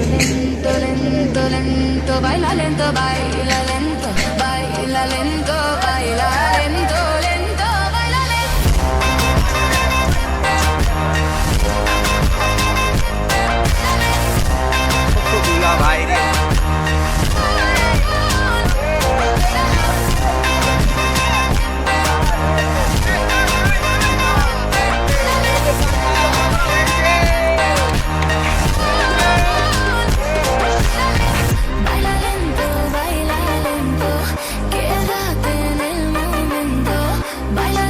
Lento, lento, lento, baila lento, baila lento, baila lento, baila lento, lento, baila lento. দুলা ভাই রে Baila lento, quédate en el momento. Baila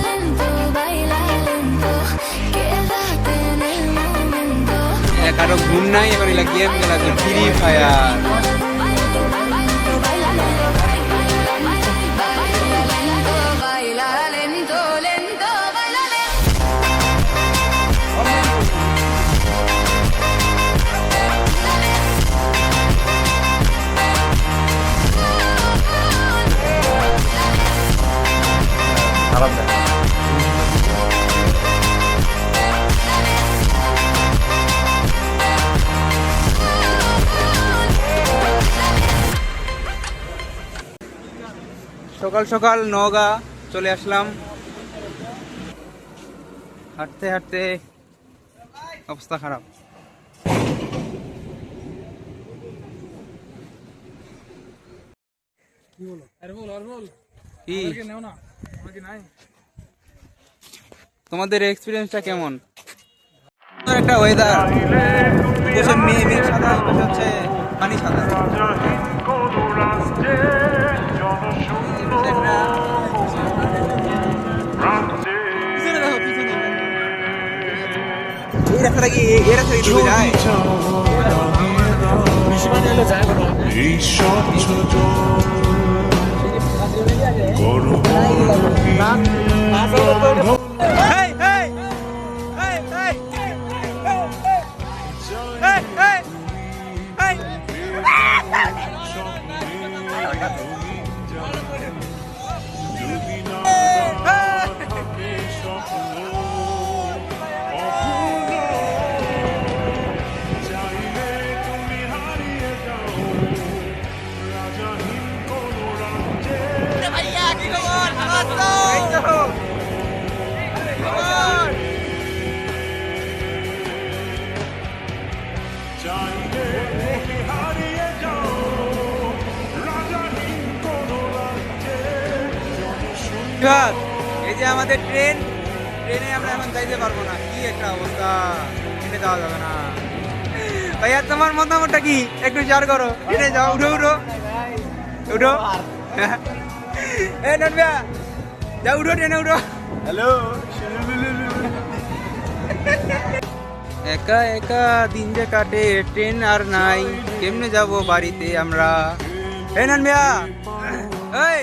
lento, quédate en el momento. কারো ঘুম নাই এবার এলা game খেলা free fire Baila lento, lento, baila lento. সকাল সকাল নওগাঁ চলে আসলাম হাঁটতে হাঁটতে অবস্থা খারাপ কি তোমাদের এক্সপিরিয়েন্সটা কেমন একটা ওয়েদার মেঘ সাদা হচ্ছে পানি সাদা এই রাস্তাটা কি এই রাস্তা কি ডুবে যায় এই স্বচ্ছ এই যে আমাদের ট্রেনে আমরা এখন যাইতে পারবো না কি একটা অবস্থা ট্রেনে যাওয়া যাবে না ভাইয়া তোমার মতামতটা কি একটু শেয়ার করো ট্রেনে যাও উঠো উঠো উঠো নটবিয়া যাও উঠো ট্রেনে উঠো হ্যালো একা একা দিন যে কাটে ট্রেন আর নাই কেমনে যাব বাড়িতে আমরা নটবিয়া এই